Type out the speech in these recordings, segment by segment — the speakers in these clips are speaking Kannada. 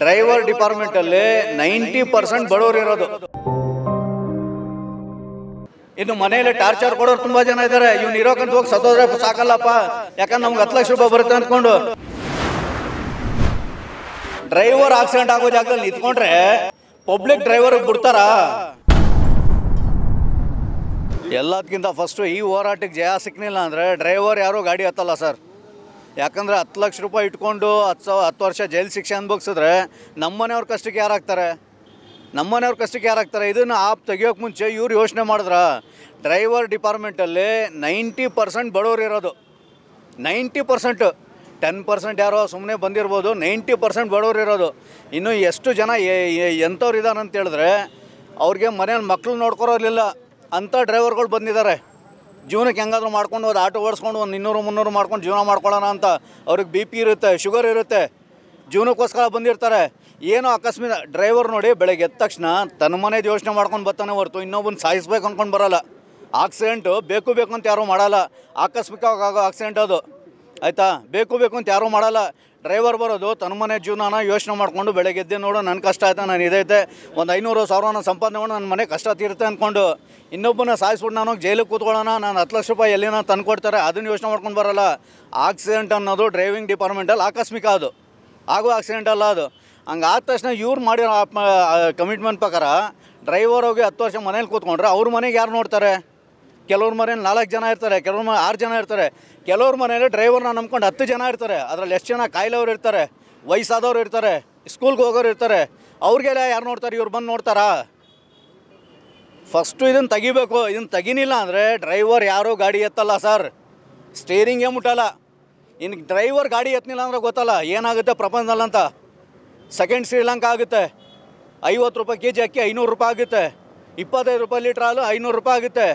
ಡ್ರೈವರ್ ಡಿಪಾರ್ಟ್ಮೆಂಟಲ್ಲಿ 90% ಬಡವರು ಇರೋದು. ಇನ್ನು ಮನೆಯಲ್ಲಿ ಟಾರ್ಚರ್ ಕೊಡೋರು ತುಂಬಾ ಜನ ಇದ್ದಾರೆ. ಇವ್ನು ಇರೋಕಂತ ಹೋಗಿ ಸತ್ತೋದ್ರೆ ಸಾಕಲ್ಲಪ್ಪ, ಯಾಕಂದ್ರೆ ನಮ್ಗೆ 10 ಲಕ್ಷ ರೂಪಾಯಿ ಬರುತ್ತೆ ಅಂದ್ಕೊಂಡು ಡ್ರೈವರ್ ಆಕ್ಸಿಡೆಂಟ್ ಆಗೋ ಜಾಗದಲ್ಲಿ ನಿಂತ್ಕೊಂಡ್ರೆ ಪಬ್ಲಿಕ್ ಡ್ರೈವರ್ ಬಿಡ್ತಾರ? ಎಲ್ಲದಕ್ಕಿಂತ ಫಸ್ಟು ಈ ಹೋರಾಟಕ್ಕೆ ಜಯ ಸಿಕ್ಕಲಿಲ್ಲ ಅಂದರೆ ಡ್ರೈವರ್ ಯಾರೂ ಗಾಡಿ ಹತ್ತಲ್ಲ ಸರ್. ಯಾಕಂದರೆ 10 ಲಕ್ಷ ರೂಪಾಯಿ ಇಟ್ಕೊಂಡು 10 ವರ್ಷ ಜೈಲು ಶಿಕ್ಷೆ ಅನ್ಭವಿಸಿದ್ರೆ ನಮ್ಮನೆಯವ್ರ ಕಷ್ಟಕ್ಕೆ ಯಾರಾಗ್ತಾರೆ? ನಮ್ಮನೆಯವ್ರ ಕಷ್ಟಕ್ಕೆ ಯಾರಾಗ್ತಾರೆ? ಇದನ್ನು ತೆಗಿಯೋಕೆ ಮುಂಚೆ ಇವ್ರು ಯೋಚನೆ ಮಾಡಿದ್ರ ಡ್ರೈವರ್ ಡಿಪಾರ್ಟ್ಮೆಂಟಲ್ಲಿ 90% ಬಡವರು ಇರೋದು. 90%, 10% ಯಾರೋ ಸುಮ್ಮನೆ ಬಂದಿರ್ಬೋದು, 90% ಬಡವರು ಇರೋದು. ಇನ್ನು ಎಷ್ಟು ಜನ ಎಂಥವ್ರು ಇದ್ದಾರೆ ಅಂತ ಹೇಳಿದ್ರೆ ಅವ್ರಿಗೆ ಮನೇಲಿ ಮಕ್ಕಳು ನೋಡ್ಕೊರೋದಿಲ್ಲ ಅಂಥ ಡ್ರೈವರ್ಗಳು ಬಂದಿದ್ದಾರೆ. ಜೀವನಕ್ಕೆ ಹೆಂಗಾದ್ರೂ ಮಾಡ್ಕೊಂಡು ಹೋದ ಆಟೋ ಓಡಿಸ್ಕೊಂಡು ಒಂದು 200-300 ಮಾಡ್ಕೊಂಡು ಜೀವನ ಮಾಡ್ಕೊಳ್ಳೋಣ ಅಂತ ಅವ್ರಿಗೆ BP ಇರುತ್ತೆ, ಶುಗರ್ ಇರುತ್ತೆ, ಜೀವನಕ್ಕೋಸ್ಕರ ಬಂದಿರ್ತಾರೆ. ಏನೋ ಅಕಸ್ಮಾತ್ ಡ್ರೈವರ್ ನೋಡಿ ಬೆಳಗ್ಗೆ ಎದ್ದ ತಕ್ಷಣ ತನ್ನ ಮನೇದು ಯೋಚನೆ ಮಾಡ್ಕೊಂಡು ಬರ್ತಾನೆ ಹೊರತು ಇನ್ನೊಬ್ಬನ ಸಾಯಿಸ್ಬೇಕು ಅಂದ್ಕೊಂಡು ಬರೋಲ್ಲ. ಆಕ್ಸಿಡೆಂಟು ಬೇಕು ಅಂತ ಯಾರೂ ಮಾಡಲ್ಲ, ಆಕಸ್ಮಿಕವಾಗಿ ಆಗೋ ಆಕ್ಸಿಡೆಂಟ್ ಅದು, ಆಯಿತಾ? ಬೇಕು ಅಂತ ಯಾರೂ ಮಾಡಲ್ಲ. ಡ್ರೈವರ್ ಬರೋದು ತನ್ನ ಮನೆ ಜೀವನನ ಯೋಚನೆ ಮಾಡಿಕೊಂಡು ಬೆಳಗ್ಗೆ ಎದ್ದೆ ನೋಡು ನನ್ನ ಕಷ್ಟ ಆಯ್ತಾ, ನಾನು ಇದೈತೆ ಒಂದು 500,000 ಸಂಪಾದನೆ ಮಾಡಿ ನನ್ನ ಮನೆ ಕಷ್ಟ ತೀರುತ್ತೆ ಅಂದ್ಕೊಂಡು ಇನ್ನೊಬ್ಬನ ಸಾಯಿಸ್ಬಿಟ್ಟು ನಾನು ಜೈಲಿಗೆ ಕೂತ್ಕೊಳ್ಳೋಣ, ನಾನು 10 ಲಕ್ಷ ರೂಪಾಯಿ ಎಲ್ಲಿನ ತಂದು ಕೊಡ್ತಾರೆ ಅದನ್ನು ಯೋಚನೆ ಮಾಡ್ಕೊಂಡು ಬರೋಲ್ಲ. ಆಕ್ಸಿಡೆಂಟ್ ಅನ್ನೋದು ಡ್ರೈವಿಂಗ್ ಡಿಪಾರ್ಟ್ಮೆಂಟಲ್ಲಿ ಆಕಸ್ಮಿಕ, ಅದು ಆಗೋ ಆಕ್ಸಿಡೆಂಟ್ ಅಲ್ಲ. ಅದು ಹಂಗೆ ಆದ ತಕ್ಷಣ ಇವ್ರು ಮಾಡಿರೋ ಕಮಿಟ್ಮೆಂಟ್ ಪ್ರಕಾರ ಡ್ರೈವರ್ ಹೋಗಿ 10 ವರ್ಷ ಮನೇಲಿ ಕೂತ್ಕೊಂಡ್ರೆ ಅವ್ರ ಮನೆಗೆ ಯಾರು ನೋಡ್ತಾರೆ? ಕೆಲವ್ರ ಮನೇಲಿ 4 ಜನ ಇರ್ತಾರೆ, ಕೆಲವ್ರ ಮನೆ 6 ಜನ ಇರ್ತಾರೆ, ಕೆಲವ್ರ ಮನೇಲಿ ಡ್ರೈವರ್ನ ನಂಬ್ಕೊಂಡು 10 ಜನ ಇರ್ತಾರೆ. ಅದರಲ್ಲಿ ಎಷ್ಟು ಜನ ಕಾಯಿಲೆಯವ್ರು ಇರ್ತಾರೆ, ವಯಸ್ಸಾದವ್ರು ಇರ್ತಾರೆ, ಸ್ಕೂಲ್ಗೆ ಹೋಗೋರು ಇರ್ತಾರೆ. ಅವ್ರಿಗೆಲ್ಲ ಯಾರು ನೋಡ್ತಾರೆ? ಇವ್ರು ಬಂದು ನೋಡ್ತಾರಾ? ಫಸ್ಟು ಇದನ್ನು ತೆಗಿಬೇಕು. ಇದನ್ನು ತೆಗಿನಿಲ್ಲ ಅಂದರೆ ಡ್ರೈವರ್ ಯಾರೂ ಗಾಡಿ ಎತ್ತಲ್ಲ ಸರ್, ಸ್ಟೇರಿಂಗೇ ಮುಟ್ಟಲ್ಲ. ಇನ್ನು ಡ್ರೈವರ್ ಗಾಡಿ ಎತ್ತಲಿಲ್ಲ ಅಂದರೆ ಗೊತ್ತಲ್ಲ ಏನಾಗುತ್ತೆ ಪ್ರಪಂಚದಲ್ಲಂತ. ಸೆಕೆಂಡ್ ಶ್ರೀಲಂಕಾ ಆಗುತ್ತೆ, 50 ರೂಪಾಯಿ kg ಅಕ್ಕಿ 500 ರೂಪಾಯಿ ಆಗುತ್ತೆ, 25 ರೂಪಾಯಿ ಲೀಟ್ರ್ ಹಾಲು 500 ರೂಪಾಯಿ ಆಗುತ್ತೆ.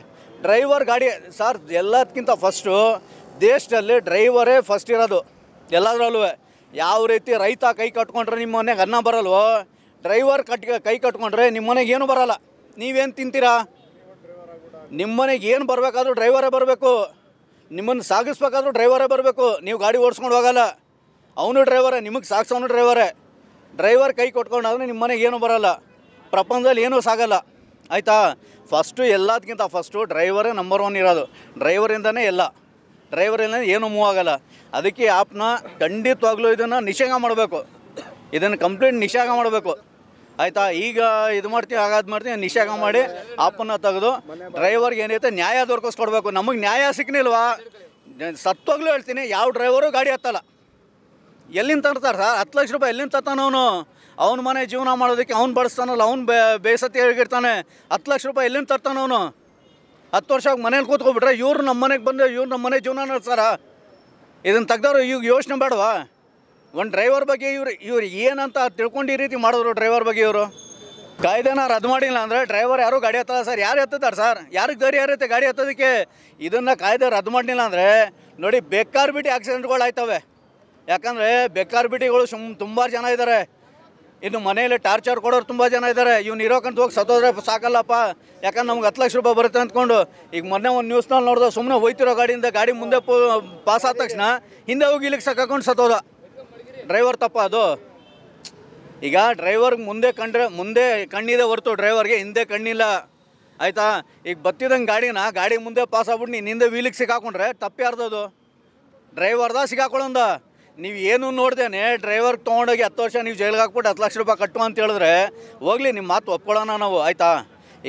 ಡ್ರೈವರ್ ಗಾಡಿ ಸರ್ ಎಲ್ಲದಕ್ಕಿಂತ ಫಸ್ಟು ದೇಶದಲ್ಲಿ ಡ್ರೈವರೇ ಫಸ್ಟ್ ಇರೋದು ಎಲ್ಲದರಲ್ಲೂ. ಯಾವ ರೀತಿ ರೈತ ಕೈ ಕಟ್ಕೊಂಡ್ರೆ ನಿಮ್ಮ ಮನೆಗೆ ಅನ್ನ ಬರಲ್ವೋ, ಡ್ರೈವರ್ ಕೈ ಕಟ್ಕೊಂಡ್ರೆ ನಿಮ್ಮ ಮನೆಗೆ ಏನು ಬರಲ್ಲ. ನೀವೇನು ತಿಂತೀರಾ? ನಿಮ್ಮ ಮನೆಗೆ ಏನು ಬರಬೇಕಾದ್ರೂ ಡ್ರೈವರೇ ಬರಬೇಕು, ನಿಮ್ಮನ್ನು ಸಾಗಿಸ್ಬೇಕಾದ್ರೂ ಡ್ರೈವರೇ ಬರಬೇಕು. ನೀವು ಗಾಡಿ ಓಡಿಸ್ಕೊಂಡು ಹೋಗಲ್ಲ, ಅವನು ಡ್ರೈವರೇ, ನಿಮಗೆ ಸಾಗಿಸೋನು ಡ್ರೈವರೇ. ಡ್ರೈವರ್ ಕೈ ಕೊಟ್ಕೊಂಡಾದ್ರೆ ನಿಮ್ಮ ಮನೆಗೆ ಏನೂ ಬರೋಲ್ಲ, ಪ್ರಪಂಚದಲ್ಲಿ ಏನೂ ಸಾಗಲ್ಲ, ಆಯಿತಾ? ಫಸ್ಟು ಎಲ್ಲದಕ್ಕಿಂತ ಫಸ್ಟು ಡ್ರೈವರೇ ನಂಬರ್ 1 ಇರೋದು. ಡ್ರೈವರಿಂದನೇ ಎಲ್ಲ, ಡ್ರೈವರಿಂದ ಏನೂ ಮೂವ್ ಆಗಲ್ಲ. ಅದಕ್ಕೆ ಆ್ಯಪ್ನ ಖಂಡಿತವಾಗ್ಲೂ ಇದನ್ನು ನಿಷೇಧ ಮಾಡಬೇಕು, ಇದನ್ನು ಕಂಪ್ಲೀಟ್ ನಿಷೇಧ ಮಾಡಬೇಕು, ಆಯಿತಾ? ಈಗ ಇದು ಮಾಡ್ತೀವಿ ಹಾಗಾದ್ ಮಾಡ್ತೀವಿ ನಿಷೇಧ ಮಾಡಿ ಆ್ಯಪನ್ನು ತೆಗೆದು ಡ್ರೈವರ್ಗೆ ಏನೈತೆ ನ್ಯಾಯ ದೊರಕಿಸ್ಕೊಡ್ಬೇಕು. ನಮಗೆ ನ್ಯಾಯ ಸಿಕ್ಕನಿಲ್ವಾ ಸತ್ತೋಗ್ಲೂ ಹೇಳ್ತೀನಿ, ಯಾವ ಡ್ರೈವರು ಗಾಡಿ ಹತ್ತಲ್ಲ. ಎಲ್ಲಿಂದ ತರ್ತಾರೆ ಸರ್? 10 ಲಕ್ಷ ರೂಪಾಯಿ ಎಲ್ಲಿಂದ ತರ್ತಾನೆ ಅವನು? ಅವ್ನ ಮನೆ ಜೀವನ ಮಾಡೋದಕ್ಕೆ ಅವ್ನು ಬಡಿಸ್ತಾನಲ್ಲ, ಅವ್ನು ಬೇಸತಿ ಹೇಳಿರ್ತಾನೆ. 10 ಲಕ್ಷ ರೂಪಾಯಿ ಎಲ್ಲಿಂದ ತರ್ತಾನೆ ಅವನು? 10 ವರ್ಷ ಮನೇಲಿ ಕೂತ್ಕೊಬಿಟ್ರೆ ಇವ್ರು ನಮ್ಮ ಮನೆಗೆ ಬಂದು ಇವ್ರು ನಮ್ಮ ಮನೆ ಜೀವನ ನಡೆಸ್ತಾರ? ಇದನ್ನು ತೆಗ್ದವ್ರು ಈಗ ಯೋಚನೆ ಬೇಡವಾ? ಒಂದು ಡ್ರೈವರ್ ಬಗ್ಗೆ ಇವ್ರು ಏನಂತ ತಿಳ್ಕೊಂಡು ಈ ರೀತಿ ಮಾಡಿದ್ರು ಡ್ರೈವರ್ ಬಗ್ಗೆ. ಇವರು ಕಾಯ್ದೆನ ರದ್ದು ಮಾಡಿಲ್ಲ ಅಂದರೆ ಡ್ರೈವರ್ ಯಾರೂ ಗಾಡಿ ಹತ್ತಲ್ಲ ಸರ್. ಯಾರು ಎತ್ತುತ್ತಾರೆ ಸರ್? ಯಾರಿಗೆ ಧೈರ್ಯ ಇರುತ್ತೆ ಗಾಡಿ ಹತ್ತೋದಕ್ಕೆ? ಇದನ್ನು ಕಾಯ್ದೆ ರದ್ದು ಮಾಡಲಿಲ್ಲ ಅಂದರೆ ನೋಡಿ ಬೇಕಾರ್ ಬಿಟ್ಟು ಆಕ್ಸಿಡೆಂಟ್ಗಳು ಆಯ್ತವೆ. ಯಾಕಂದರೆ ಬೇಕಾರ್ ಬಿಟ್ಟಿಗಳು ತುಂಬ ಜನ ಇದ್ದಾರೆ. ಇನ್ನು ಮನೆಯಲ್ಲಿ ಟಾರ್ಚರ್ ಕೊಡೋರು ತುಂಬ ಜನ ಇದ್ದಾರೆ. ಇವ್ನು ಇರೋಕಂತ ಹೋಗಿ ಸತ್ತೋದ್ರೆ ಸಾಕಲ್ಲಪ್ಪ, ಯಾಕಂದ್ರೆ ನಮ್ಗೆ 10 ಲಕ್ಷ ರೂಪಾಯಿ ಬರುತ್ತೆ ಅಂದ್ಕೊಂಡು. ಈಗ ಮೊನ್ನೆ ಒಂದು ನ್ಯೂಸ್ನಲ್ಲಿ ನೋಡಿದ್ರೆ ಸುಮ್ಮನೆ ಹೋಯ್ತಿರೋ ಗಾಡಿಯಿಂದ ಗಾಡಿ ಮುಂದೆ ಪಾಸ್ ಆದ ತಕ್ಷಣ ಹಿಂದೆ ಹೋಗಿ ಇಲ್ಲಿಗೆ ಸಾಕೊಂಡು ಸತ್ತೋದ. ಡ್ರೈವರ್ ತಪ್ಪ ಅದು? ಈಗ ಡ್ರೈವರ್ಗೆ ಮುಂದೆ ಕಣ್ಣಿದೆ ಹೊರತು ಡ್ರೈವರ್ಗೆ ಹಿಂದೆ ಕಣ್ಣಿಲ್ಲ, ಆಯಿತಾ? ಈಗ ಬತ್ತಿದಂಗೆ ಗಾಡಿ ಮುಂದೆ ಪಾಸ್ ಆಗ್ಬಿಟ್ಟು ನೀನು ಹಿಂದೆ ವೀಲಿಗೆ ಸಿಕ್ಕಾಕೊಂಡ್ರೆ ತಪ್ಪು ಯಾರ್ದದು? ಡ್ರೈವರ್ದ ಸಿಕ್ಕಾಕೊಳ್ಳೋದ? ನೀವು ಏನು ನೋಡ್ದೇನೆ ಡ್ರೈವರ್ಗೆ ತೊಗೊಂಡೋಗಿ 10 ವರ್ಷ ನೀವು ಜೈಲಿಗೆ ಹಾಕ್ಬಿಟ್ಟು 10 ಲಕ್ಷ ರೂಪಾಯಿ ಕಟ್ಟು ಅಂತ ಹೇಳಿದ್ರೆ ಹೋಗಲಿ, ನಿಮ್ಮ ಮಾತು ಒಪ್ಕೊಳ್ಳೋಣ ನಾವು, ಆಯಿತಾ?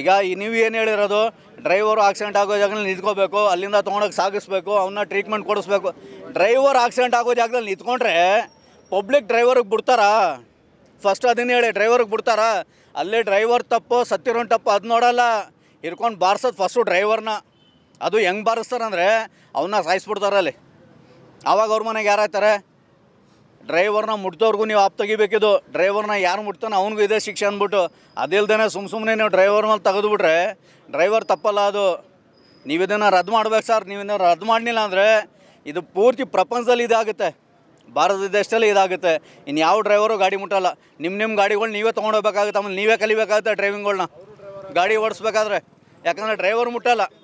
ಈಗ ನೀವು ಏನು ಹೇಳಿರೋದು, ಡ್ರೈವರು ಆಕ್ಸಿಡೆಂಟ್ ಆಗೋ ಜಾಗದಲ್ಲಿ ನಿಂತ್ಕೋಬೇಕು, ಅಲ್ಲಿಂದ ತೊಗೊಂಡೋಗಿ ಸಾಗಿಸ್ಬೇಕು, ಅವನ್ನ ಟ್ರೀಟ್ಮೆಂಟ್ ಕೊಡಿಸ್ಬೇಕು. ಡ್ರೈವರ್ ಆಕ್ಸಿಡೆಂಟ್ ಆಗೋ ಜಾಗದಲ್ಲಿ ನಿಂತ್ಕೊಂಡ್ರೆ ಪಬ್ಲಿಕ್ ಡ್ರೈವರಿಗೆ ಬಿಡ್ತಾರಾ? ಫಸ್ಟ್ ಅದನ್ನ ಹೇಳಿ, ಡ್ರೈವರ್ಗೆ ಬಿಡ್ತಾರಾ? ಅಲ್ಲೇ ಡ್ರೈವರ್ ತಪ್ಪು ಸತ್ತಿರೋನ್ ತಪ್ಪು ಅದು ನೋಡಲ್ಲ, ಹಿಡ್ಕೊಂಡು ಬಾರಿಸೋದು ಫಸ್ಟು ಡ್ರೈವರ್ನ. ಅದು ಹೆಂಗೆ ಬಾರಿಸ್ತಾರಂದರೆ ಅವನ್ನ ಸಾಯಿಸ್ಬಿಡ್ತಾರಲ್ಲಿ. ಆವಾಗ ಅವ್ರ ಮನೆಗೆ ಯಾರಾಯ್ತಾರೆ? ಡ್ರೈವರ್ನ ಮುಟ್ದವ್ರಿಗೂ ನೀವು ಆಪ್ ತೆಗಿಬೇಕಿದು. ಡ್ರೈವರ್ನ ಯಾರು ಮುಟ್ತಾನೆ ಅವ್ನಿಗೂ ಇದೆ ಶಿಕ್ಷೆ ಅಂದ್ಬಿಟ್ಟು. ಅದಿಲ್ದೇ ಸುಮ್ಮನೆ ನೀವು ಡ್ರೈವರ್ ಮೇಲೆ ತೆಗೆದುಬಿಟ್ರೆ ಡ್ರೈವರ್ ತಪ್ಪಲ್ಲ ಅದು. ನೀವು ಇದನ್ನು ರದ್ದು ಮಾಡ್ಬೇಕು ಸರ್. ನೀವು ಇದನ್ನು ರದ್ದು ಮಾಡಲಿಲ್ಲ ಅಂದರೆ ಇದು ಪೂರ್ತಿ ಪ್ರಪಂಚದಲ್ಲಿ ಇದಾಗುತ್ತೆ, ಭಾರತ ದೇಶದಲ್ಲಿ ಇದಾಗುತ್ತೆ. ಇನ್ನು ಯಾವ ಡ್ರೈವರು ಗಾಡಿ ಮುಟ್ಟಲ್ಲ. ನಿಮ್ಮ ಗಾಡಿಗಳು ನೀವೇ ತೊಗೊಂಡೋಗ್ಬೇಕಾಗುತ್ತೆ, ಆಮೇಲೆ ನೀವೇ ಕಲಿಬೇಕಾಗುತ್ತೆ ಡ್ರೈವಿಂಗ್ಗಳನ್ನ ಗಾಡಿ ಓಡಿಸ್ಬೇಕಾದ್ರೆ. ಯಾಕಂದರೆ ಡ್ರೈವರ್ ಮುಟ್ಟಲ್ಲ.